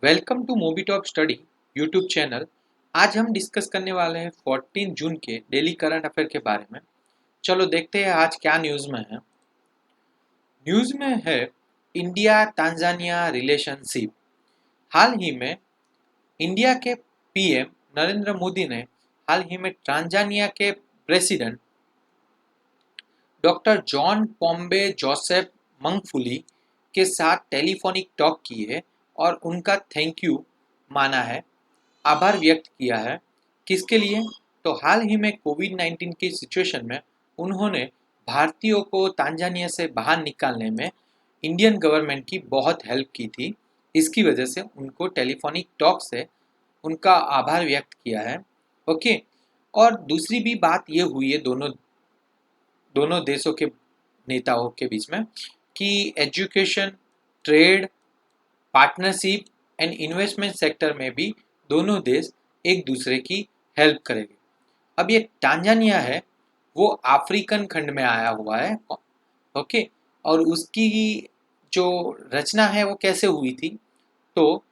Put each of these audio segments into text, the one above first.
Welcome to movie top study YouTube channel. आज हम discuss करने वाले हैं 14 जून के डेली करंट अफेयर के बारे में। चलो देखते हैं आज क्या न्यूज़ में है। न्यूज़ में है इंडिया तांजानिया रिलेशनशिप। हाल ही में इंडिया के पीएम नरेंद्र मोदी ने हाल ही में तांजानिया के प्रेसिडेंट डॉक्टर जॉन पॉम्बे जोसेफ मंगफुली के साथ टेलीफोनिक टॉक की है और उनका थैंक यू माना है, आभार व्यक्त किया है। किसके लिए? तो हाल ही में कोविड-19 की सिचुएशन में उन्होंने भारतीयों को तांजानिया से बाहर निकालने में इंडियन गवर्नमेंट की बहुत हेल्प की थी। इसकी वजह से उनको टेलीफोनिक टॉक से उनका आभार व्यक्त किया है। ओके। और दूसरी भी बात ये हुई है दोनों दोनों देशों के नेताओं के बीच में कि education, trade, partnership and investment sector में भी दोनों देश एक दूसरे की हेल्प करेंगे। अब ये टांजानिया है वो अफ्रीकन खंड में आया हुआ है। ओके। और उसकी जो रचना है वो कैसे हुई थी? तो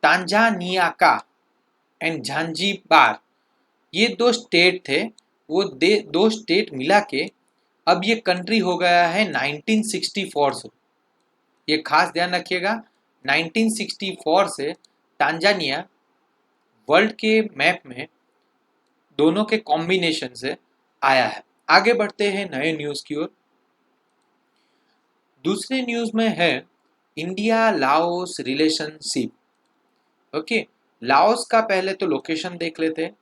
टांजानियाका एंड झांझीबार ये दो स्टेट थे। वो दो स्टेट मिला के अब ये कंट्री हो गया है 1964 से। ये खास ध्यान रखिएगा, 1964 से टांजानिया वर्ल्ड के मैप में दोनों के कॉम्बिनेशन से आया है। आगे बढ़ते हैं नए न्यूज़ की ओर। दूसरे न्यूज़ में है India Laos relationship. Okay. Laos का पहले तो लोकेशन देख लेते हैं।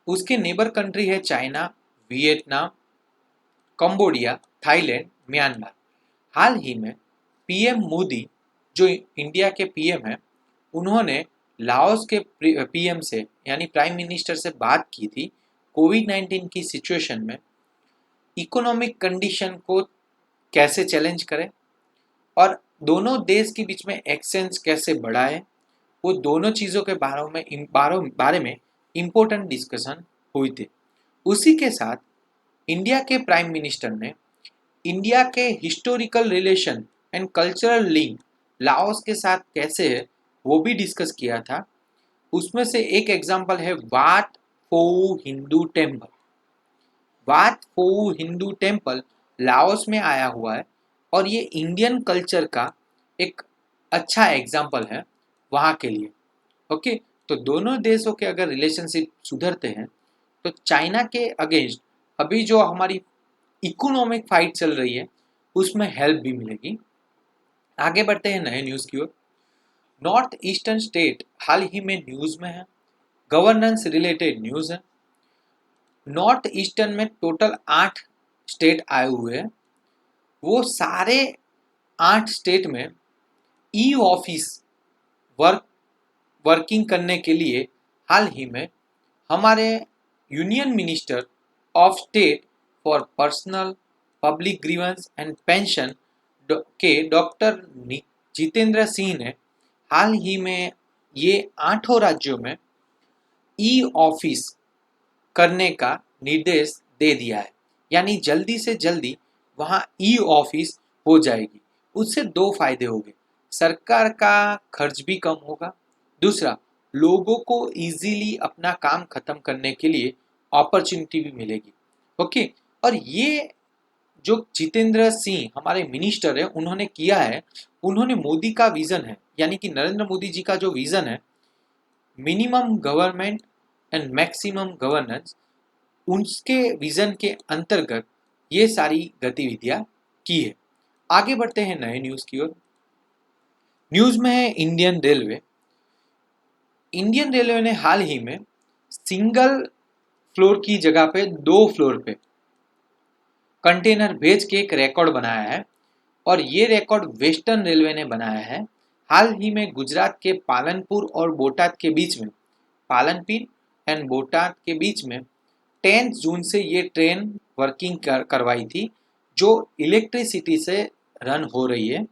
उसके नेबर कंट्री है China, Vietnam, Cambodia, Thailand, Myanmar. हाल ही में पीएम मोदी जो इंडिया के पीएम हैं, उन्होंने लाओस के पीएम से यानी प्राइम मिनिस्टर से बात की थी कोविड-19 की सिचुएशन में इकोनॉमिक कंडीशन को कैसे चैलेंज करें और दोनों देश के बीच में एक्सचेंज कैसे बढ़ाए। वो दोनों चीज़ों के बारे में इम्पोर्टेंट डिस्कशन हुई थी। उसी के साथ इंडिया के प्राइम मिनिस्टर ने इंडिया के historical relation and cultural link Laos के साथ कैसे है वो भी डिस्कस किया था। उसमें से एक एग्जांपल है वाट फोउ हिंदू टेम्पल। वाट फोउ हिंदू टेम्पल लाओस में आया हुआ है और ये इंडियन कल्चर का एक अच्छा एग्जांपल है वहाँ के लिए। ओके। तो दोनों देशों के अगर रिलेशनशिप सुधरते हैं तो चाइना के अगेंस्ट अभी जो हमारी इकोनॉमिक फाइट चल रही है उसमें हेल्प भी मिलेगी। आगे बढ़ते हैं नए न्यूज़ की ओर। नॉर्थ ईस्टर्न स्टेट हाल ही में न्यूज़ में है। गवर्नेंस रिलेटेड न्यूज़ है। नॉर्थ ईस्टर्न में टोटल 8 स्टेट आए हुए हैं। वो सारे 8 स्टेट में ई ऑफिस वर्क वर्किंग करने के लिए हाल ही में हमारे union minister of state for personnel public grievance and pension के डॉक्टर जितेंद्र सिंह ने हाल ही में ये 8 राज्यों में ई ऑफिस करने का निर्देश दे दिया है। यानी जल्दी से जल्दी वहाँ ई ऑफिस हो जाएगी। उससे दो फायदे होंगे, सरकार का खर्च भी कम होगा, दूसरा लोगों को इजीली अपना काम खत्म करने के लिए अपॉर्चुनिटी भी मिलेगी। ओके। और ये जो जितेंद्र सिंह हमारे मिनिस्टर है उन्होंने किया है, उन्होंने मोदी का विजन है यानी कि नरेंद्र मोदी जी का जो विजन है minimum government and maximum governance, उसके विजन के अंतर्गत ये सारी गतिविधियां की है। आगे बढ़ते हैं नए न्यूज़ की ओर। न्यूज़ में है इंडियन रेलवे। इंडियन रेलवे ने हाल ही में सिंगल फ्लोर की जगह पे 2 फ्लोर पे कंटेनर भेज के एक रिकॉर्ड बनाया है और ये रिकॉर्ड वेस्टर्न रेलवे ने बनाया है। हाल ही में गुजरात के पालनपुर और बोटाद के बीच में पालनपुर एंड बोटाद के बीच में 10 जून से ये ट्रेन वर्किंग करवाई थी जो इलेक्ट्रिसिटी से रन हो रही है।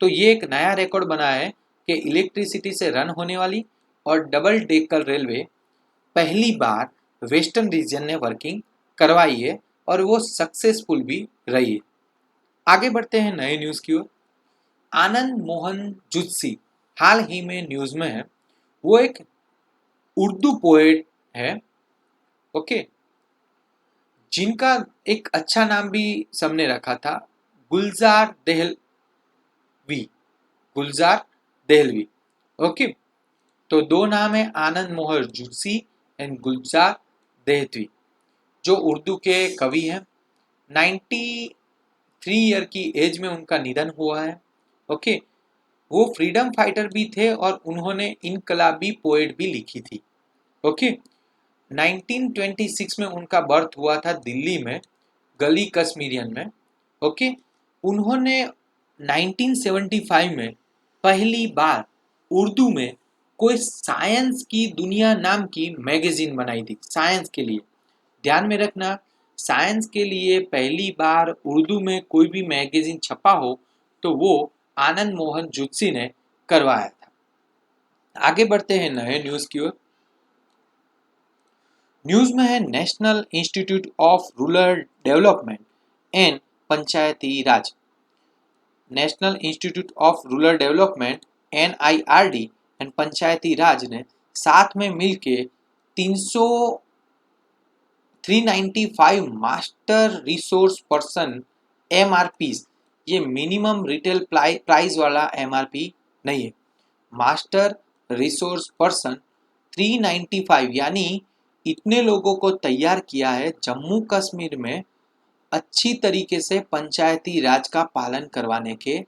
तो ये एक नया रिकॉर्ड बना है कि इलेक्ट्रिसिटी से रन होने वाली और डबल डेकर रेलवे पहली बार वेस्टर्न रीजन ने वर्किंग करवाई है और वो सक्सेसफुल भी रही है। आगे बढ़ते हैं नए न्यूज़ की ओर। आनंद मोहन जुत्सी हाल ही में न्यूज में है। वो एक उर्दू पोएट है, ओके, जिनका एक अच्छा नाम भी सबने रखा था, गुलजार देहलवी। गुलजार देहलवी, ओके। तो दो नाम है, आनंद मोहन जुत्सी एंड गुलजार देहलवी, जो उर्दू के कवि हैं। 93 ईयर की एज में उनका निधन हुआ है, ओके। वो फ्रीडम फाइटर भी थे और उन्होंने इनकलाबी पोएट भी लिखी थी, ओके। 1926 में उनका बर्थ हुआ था दिल्ली में, गली कश्मीरियन में, ओके। उन्होंने 1975 में पहली बार उर्दू में कोई साइंस की दुनिया नाम की मैगजीन बनाई थी, साइंस के लिए। ध्यान में रखना, साइंस के लिए पहली बार उर्दू में कोई भी मैगजीन छपा हो तो वो आनंद मोहन जुत्सी ने करवाया था। आगे बढ़ते हैं नए न्यूज की ओर। न्यूज में है National Institute of Rural Development and Panchayati Raj. National Institute of Rural Development NIRD and Panchayati Raj ने साथ में मिलके 395 मास्टर रिसोर्स पर्सन MRPs, ये मिनिमम रिटेल प्राइस वाला MRP नहीं है, मास्टर रिसोर्स पर्सन 395 यानी इतने लोगों को तैयार किया है जम्मू कश्मीर में अच्छी तरीके से पंचायती राज का पालन करवाने के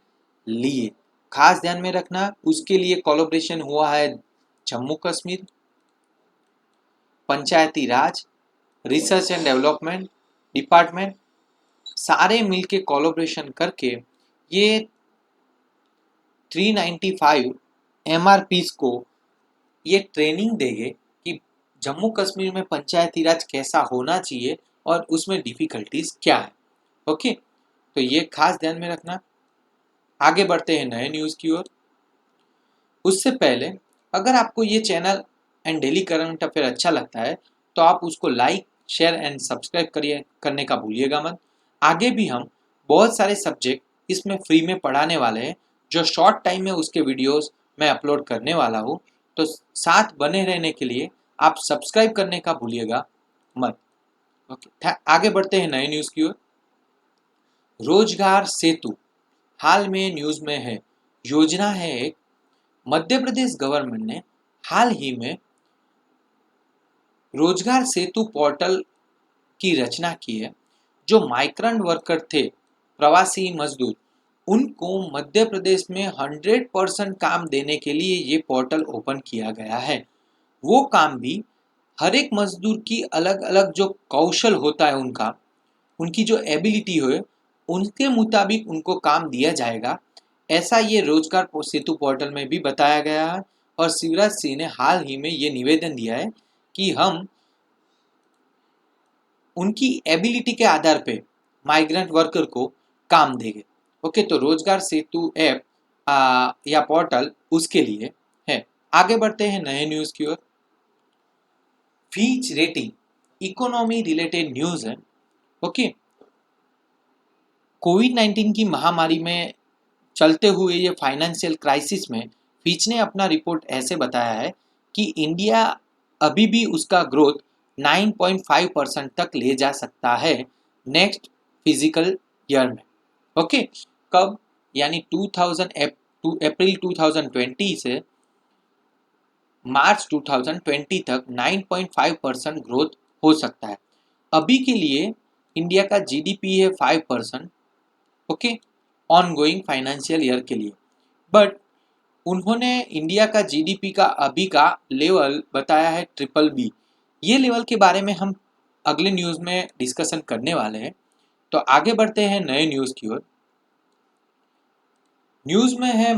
लिए। खास ध्यान में रखना, उसके लिए कोलैबोरेशन हुआ है जम्मू कश्मीर, पंचायती राज, रिसर्च एंड डेवलपमेंट डिपार्टमेंट, सारे मिलके कोलैबोरेशन करके ये 395 MRPs को ये ट्रेनिंग देंगे कि जम्मू कश्मीर में पंचायती राज कैसा होना चाहिए और उसमें डिफिकल्टीज क्या है, ओके। तो ये खास ध्यान में रखना। आगे बढ़ते हैं नए न्यूज की ओर। उससे पहले अगर आपको ये channel and daily current affair अच्छा लगता है तो आप उसको लाइक, शेयर एंड सब्सक्राइब करने का भूलिएगा मत। आगे भी हम बहुत सारे सब्जेक्ट इसमें फ्री में पढ़ाने वाले हैं, जो शॉर्ट टाइम में उसके वीडियोस मैं अपलोड करने वाला हूँ। तो साथ बने रहने के लिए आप सब्सक्राइब करने का भूलिएगा मत, ओके। आगे बढ़ते हैं नए न्यूज़ की ओर। रोजगार सेतु हाल में न्यूज़ में है, योजना है एक। मध्य प्रदेश गवर्नमेंट ने हाल ही में रोजगार सेतु पोर्टल की रचना की है। जो माइग्रेंट वर्कर थे, प्रवासी मजदूर, उनको मध्य प्रदेश में 100% काम देने के लिए ये पोर्टल ओपन किया गया है। वो काम भी हर एक मजदूर की अलग अलग जो कौशल होता है, उनकी जो एबिलिटी हो, उनके मुताबिक उनको काम दिया जाएगा। ऐसा ये रोजगार सेतु पोर्टल में भी बताया गया है। और शिवराज सिंह ने हाल ही में ये निवेदन दिया है कि हम उनकी एबिलिटी के आधार पे माइग्रेंट वर्कर को काम देंगे, ओके। तो रोजगार सेतु ऐप या पोर्टल उसके लिए है। आगे बढ़ते हैं नए न्यूज की ओर। फीच रेटिंग इकोनॉमी रिलेटेड न्यूज है, ओके। कोविड-19 की महामारी में चलते हुए ये फाइनेंशियल क्राइसिस में फीच ने अपना रिपोर्ट ऐसे बताया है कि इंडिया अभी भी उसका ग्रोथ 9.5% तक ले जा सकता है नेक्स्ट फिजिकल ईयर में, ओके। कब? यानी अप्रैल 2020 से मार्च 2020 तक 9.5% ग्रोथ हो सकता है। अभी के लिए इंडिया का GDP है 5%, ओके, ऑनगोइंग फाइनेंशियल ईयर के लिए। बट उन्होंने इंडिया का GDP का अभी का लेवल बताया है BBB। ये लेवल के बारे में हम अगले न्यूज़ में डिस्कशन करने वाले हैं। तो आगे बढ़ते हैं नए न्यूज़ की ओर। न्यूज़ में है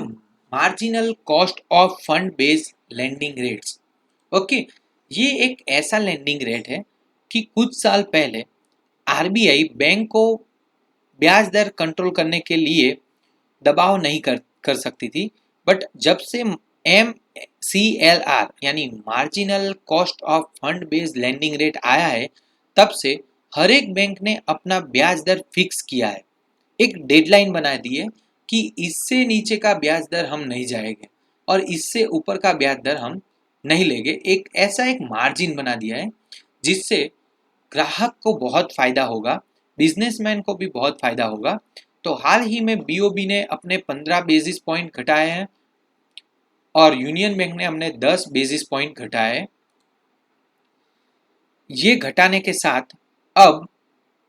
marginal cost of fund based lending rates, okay. ये एक ऐसा लेंडिंग रेट है कि कुछ साल पहले RBI बैंक को ब्याज दर कंट्रोल करने के लिए दबाव नहीं कर सकती थी। बट जब से MCLR यानी marginal cost of fund based lending rate आया है, तब से हर एक बैंक ने अपना ब्याज दर फिक्स किया है, एक डेडलाइन बना दी है कि इससे नीचे का ब्याज दर हम नहीं जाएंगे और इससे ऊपर का ब्याज दर हम नहीं लेंगे। एक ऐसा एक मार्जिन बना दिया है जिससे ग्राहक को बहुत फायदा होगा, बिजनेसमैन को भी बहुत फायदा होगा। तो हाल ही में बीओबी ने अपने 15 बेसिस पॉइंट घटाए हैं और यूनियन बैंक ने हमने 10 बेसिस पॉइंट घटाए। ये घटाने के साथ अब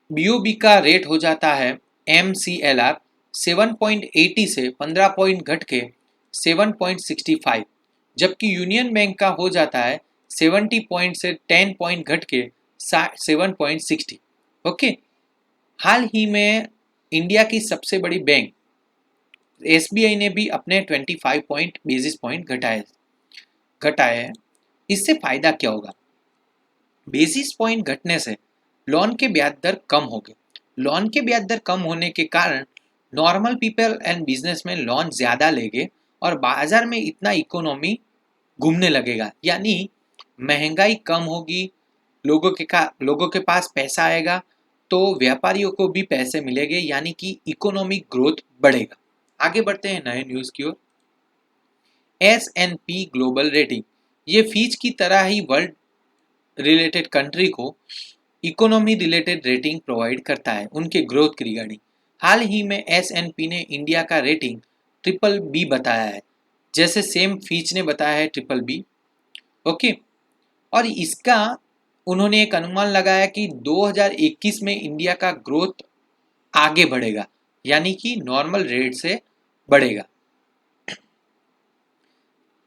बीओबी का रेट हो जाता है MCLR 7.80 से 15 पॉइंट घट के 7.65, जबकि यूनियन बैंक का हो जाता है 70 पॉइंट से 10 पॉइंट घट के 7.60। ओके, हाल ही में इंडिया की सबसे बड़ी बैंक SBI ने भी अपने 25 पॉइंट बेसिस पॉइंट घटाए हैं। इससे फायदा क्या होगा? बेसिस पॉइंट घटने से लोन के ब्याज दर कम हो गए। लोन के ब्याज दर कम होने के कारण normal people and businessman loan ज़्यादा लेंगे और बाजार में इतना इकोनॉमी घूमने लगेगा, यानी महंगाई कम होगी, लोगों के पास पैसा आएगा तो व्यापारियों को भी पैसे मिलेंगे, यानी कि इकोनॉमिक ग्रोथ बढ़ेगा। आगे बढ़ते हैं नए न्यूज़ की ओर। S&P ग्लोबल रेटिंग, ये फीच की तरह ही वर्ल्ड रिलेटेड कंट्री को इकोनॉमी रिलेटेड रेटिंग प्रोवाइड करता है उनके ग्रोथ की रिगार्डिंग। हाल ही में S&P ने इंडिया का रेटिंग BBB बताया है, जैसे सेम फीच ने बताया है BBB। ओके, और इसका उन्होंने एक अनुमान लगाया कि 2021 में इंडिया का ग्रोथ आगे बढ़ेगा, यानी कि नॉर्मल रेट से बढ़ेगा।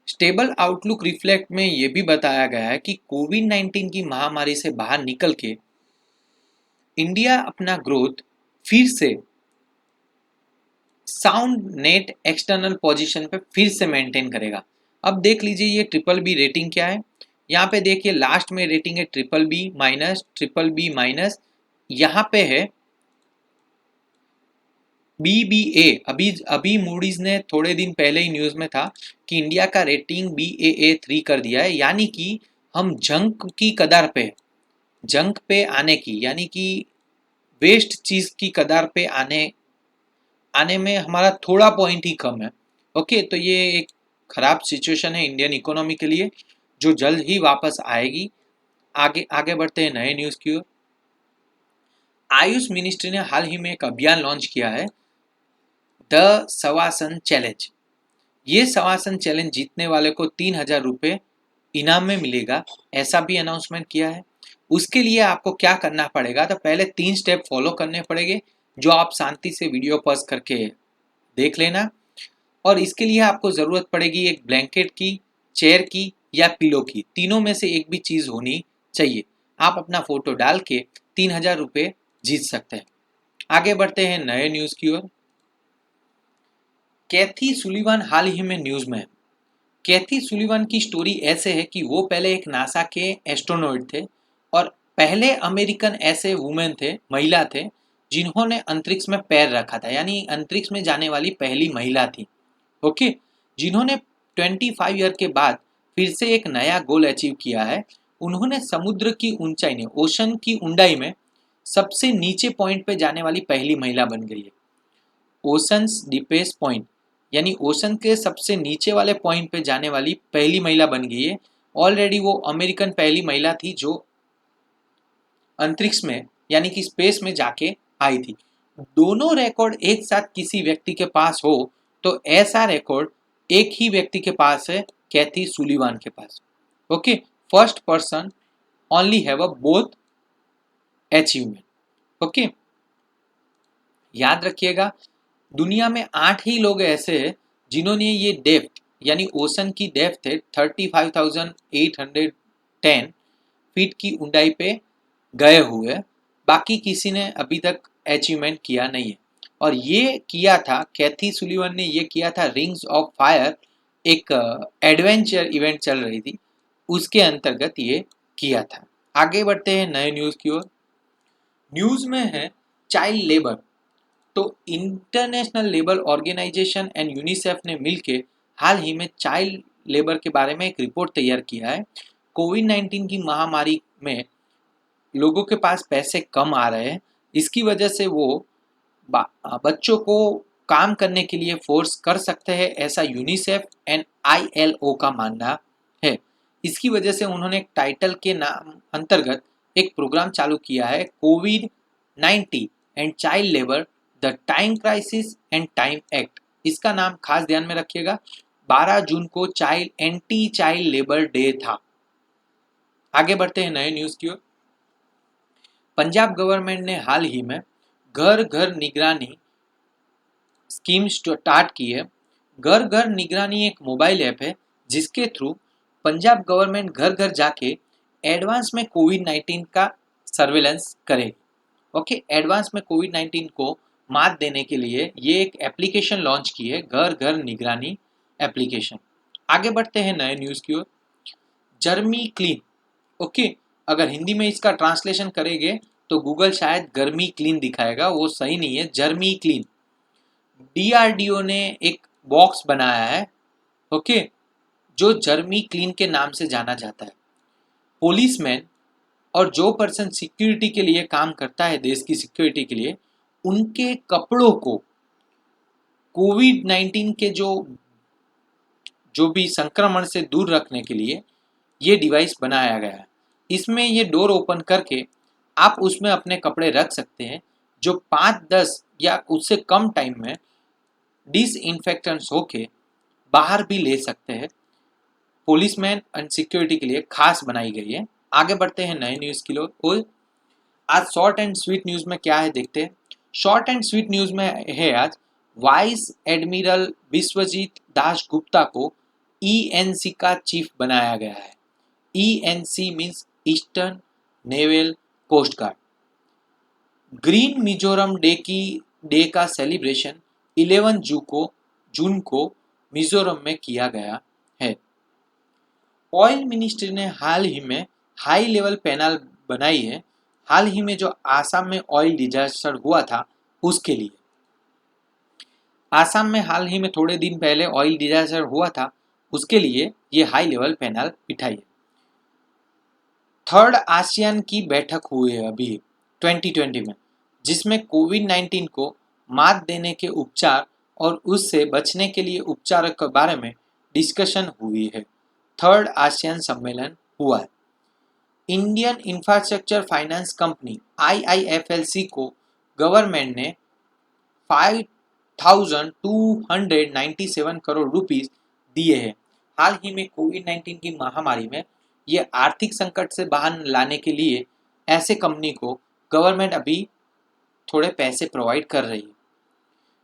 स्टेबल आउटलुक रिफ्लेक्ट में यह भी बताया गया है कि कोविड-19 की महामारी से बाहर निकल के इंडिया अपना ग्रोथ फिर से साउंड नेट एक्सटर्नल पोजीशन पे फिर से मेंटेन करेगा। अब देख लीजिए ये BBB रेटिंग क्या है। यहाँ पे देखिए लास्ट में रेटिंग है BBB माइनस, यहाँ पे है BBA। अभी मूडीज ने थोड़े दिन पहले ही न्यूज में था कि इंडिया का रेटिंग Baa3 कर दिया है, यानी कि हम जंक की कगार पे, जंक पे आने की, यानी कि वेस्ट चीज की कगार पे आने में हमारा थोड़ा पॉइंट ही कम है। ओके, तो ये एक खराब सिचुएशन है इंडियन इकोनॉमी के लिए, जो जल्द ही वापस आएगी। आगे बढ़ते हैं नए न्यूज की ओर। आयुष मिनिस्ट्री ने हाल ही में एक अभियान लॉन्च किया है, द शवासन चैलेंज। ये शवासन चैलेंज जीतने वाले को 3,000 रुपये इनाम में मिलेगा, ऐसा भी अनाउंसमेंट किया है। उसके लिए आपको क्या करना पड़ेगा, तो पहले 3 स्टेप फॉलो करने पड़ेंगे, जो आप शांति से वीडियो पॉज करके देख लेना। और इसके लिए आपको ज़रूरत पड़ेगी एक ब्लैंकेट की, चेयर की या पिलो की, तीनों में से एक भी चीज़ होनी चाहिए। आप अपना फोटो डाल के 3,000 रुपये जीत सकते हैं। आगे बढ़ते हैं नए न्यूज़ की ओर। कैथी सुलिवान हाल ही में न्यूज़ में है। कैथी सुलिवान की स्टोरी ऐसे है कि वो पहले एक नासा के एस्ट्रोनॉट थे और पहले अमेरिकन ऐसे वुमेन थे, महिला थे, जिन्होंने अंतरिक्ष में पैर रखा था, यानी अंतरिक्ष में जाने वाली पहली महिला थी। ओके, जिन्होंने 25 ईयर के बाद फिर से एक नया गोल अचीव किया है। उन्होंने समुद्र की ऊंचाई में, ओशन की ऊंचाई में सबसे नीचे पॉइंट पे जाने वाली पहली महिला बन गई है। ओशंस डीपेस्ट पॉइंट, यानी ओशन के सबसे नीचे वाले पॉइंट पे जाने वाली पहली महिला बन गई है। ऑलरेडी वो अमेरिकन पहली महिला थी जो अंतरिक्ष में, यानी कि स्पेस में जाके आई थी। दोनों रिकॉर्ड एक साथ किसी व्यक्ति के पास हो तो ऐसा रिकॉर्ड एक ही व्यक्ति के पास है, कैथी सुलिवान के पास। Okay, first person only have a both achievement. Okay, याद रखिएगा, दुनिया में 8 ही लोग ऐसे हैं जिन्होंने ये डेप्थ, यानी ओशन की डेप्थ है 35,810 फीट की ऊंचाई पे गए हुए, बाकी किसी ने अभी तक अचीवमेंट किया नहीं है। और ये किया था, कैथी सुलिवान ने ये किया था रिंग्स ऑफ फायर, एक एडवेंचर इवेंट चल रही थी, उसके अंतर्गत ये किया था। आगे बढ़ते हैं नए न्यूज़ की ओर। न्यूज़ में है चाइल्ड लेबर। तो International Labour Organisation and UNICEF ने मिलके हाल ही में चाइल्ड लेबर के बारे में एक रिपोर्ट तैयार किया है। कोविड-19 की महामारी में लोगों के पास पैसे कम आ रहे हैं, इसकी वजह से वो बच्चों को काम करने के लिए फोर्स कर सकते हैं, ऐसा यूनिसेफ एंड ILO का मानना है। इसकी वजह से उन्होंने एक टाइटल के नाम अंतर्गत एक प्रोग्राम चालू किया है, कोविड-19 and child labour, the time crisis and time act. इसका नाम खास ध्यान में रखिएगा। 12 जून को एंटी चाइल्ड लेबर डे था। आगे बढ़ते हैं नए न्यूज की ओर। पंजाब गवर्नमेंट ने हाल ही में घर घर निगरानी स्कीम स्टार्ट की है। घर घर निगरानी एक मोबाइल ऐप है जिसके थ्रू पंजाब गवर्नमेंट घर घर जाके एडवांस में कोविड-19 का सर्वेलेंस करे। ओके, एडवांस में कोविड-19 को मात देने के लिए ये एक एप्लीकेशन लॉन्च की है, घर घर निगरानी एप्लीकेशन। आगे बढ़ते हैं नए न्यूज की ओर। जर्मी क्लीन। ओके, अगर हिंदी में इसका ट्रांसलेशन करेंगे तो गूगल शायद गर्मी क्लीन दिखाएगा, वो सही नहीं है, जर्मी क्लीन। DRDO ने एक बॉक्स बनाया है, ओके, जो जर्मी क्लीन के नाम से जाना जाता है। पुलिसमैन और जो पर्सन सिक्योरिटी के लिए काम करता है, देश की सिक्योरिटी के लिए, उनके कपड़ों को कोविड-19 के जो भी संक्रमण से दूर रखने के लिए ये डिवाइस बनाया गया है। इसमें ये डोर ओपन करके आप उसमें अपने कपड़े रख सकते हैं, जो 5-10 या उससे कम टाइम में डिसइंफेक्टेंट्स होके बाहर भी ले सकते हैं। पुलिसमैन एंड सिक्योरिटी के लिए खास बनाई गई है। आगे बढ़ते हैं नए न्यूज़ की ओर। आज शॉर्ट एंड स्वीट न्यूज़ में क्या है देखते हैं। शॉर्ट एंड स्वीट न्यूज़ में है आज, वाइस एडमिरल विश्वजीत दास गुप्ता को ENC का चीफ बनाया गया है। ENC means eastern naval coast guard. Green Mizoram day का सेलिब्रेशन 11 जून को मिजोरम में किया गया है। ऑयल मिनिस्ट्री ने हाल ही में हाई लेवल पैनल बनाई है, हाल ही में जो आसाम में ऑयल डिजास्टर हुआ था उसके लिए। आसाम में हाल ही में थोड़े दिन पहले ऑयल डिजास्टर हुआ था, उसके लिए ये हाई लेवल पैनल बिठाई है। थर्ड आसियान की बैठक हुई है अभी 2020 में, जिसमें कोविड-19 को मात देने के उपचार और उससे बचने के लिए उपचार के बारे में डिस्कशन हुई है। थर्ड आसियान सम्मेलन हुआ है। Indian infrastructure finance company IIFLC को गवर्नमेंट ने 5,297 करोड़ रुपीस दिए हैं। हाल ही में कोविड-19 की महामारी में ये आर्थिक संकट से बाहर लाने के लिए ऐसे कंपनी को गवर्नमेंट अभी थोड़े पैसे प्रोवाइड कर रही है।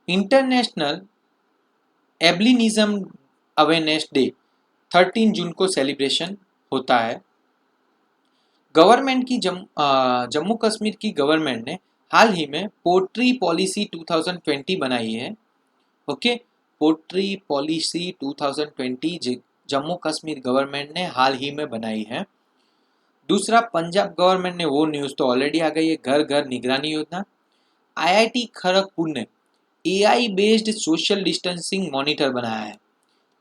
इंटरनेशनल एब्लिनिज्म अवेयरनेस डे 13 जून को सेलिब्रेशन होता है। गवर्नमेंट की जम्मू कश्मीर की गवर्नमेंट ने हाल ही में पोट्री पॉलिसी 2020 बनाई है। Okay, poetry policy 2020 Jammu Kashmir government ने हाल ही में बनाई है। दूसरा, पंजाब गवर्नमेंट ने, वो न्यूज़ तो ऑलरेडी आ गई है, घर घर निगरानी योजना। IIT खड़गपुर ने AI based social distancing monitor बनाया है।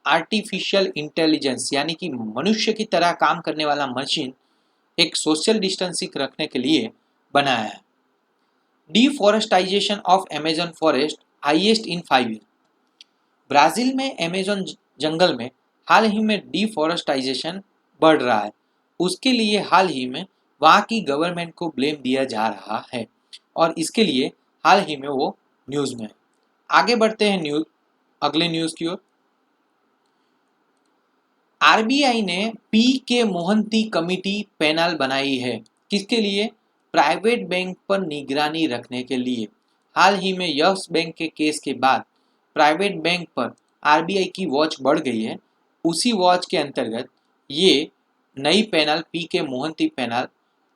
आर्टिफिशियल इंटेलिजेंस यानी कि मनुष्य की तरह काम करने वाला मशीन एक सोशल डिस्टेंसिंग रखने के लिए बनाया है। Deforestation of Amazon forest highest in 5 year. Brazil में अमेजन जंगल में हाल ही में डिफॉरेस्टाइजेशन बढ़ रहा है, उसके लिए हाल ही में वहाँ की गवर्नमेंट को ब्लेम दिया जा रहा है और इसके लिए हाल ही में वो न्यूज़ में है। आगे बढ़ते हैं अगले न्यूज़ की ओर। RBI ने PK मोहंती कमिटी पैनल बनाई है, किसके लिए? प्राइवेट बैंक पर निगरानी रखने के लिए। हाल ही में यस बैंक के केस के बाद प्राइवेट बैंक पर RBI की वॉच बढ़ गई है। उसी वॉच के अंतर्गत ये नई पैनल PK मोहंती पैनल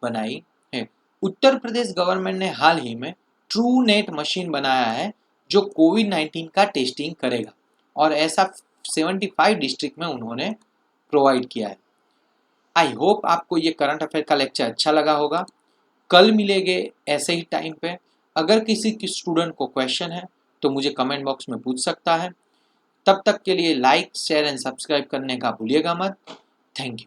बनाई है। उत्तर प्रदेश गवर्नमेंट ने हाल ही में ट्रू नेट मशीन बनाया है जो कोविड-19 का टेस्टिंग करेगा और ऐसा 75 डिस्ट्रिक्ट में उन्होंने प्रोवाइड किया है। आई होप आपको ये करंट अफेयर का लेक्चर अच्छा लगा होगा। कल मिलेंगे ऐसे ही टाइम पे। अगर किसी स्टूडेंट को क्वेश्चन है तो मुझे कमेंट बॉक्स में पूछ सकता है। तब तक के लिए लाइक, शेयर एंड सब्सक्राइब करने का भूलिएगा मत। Thank you.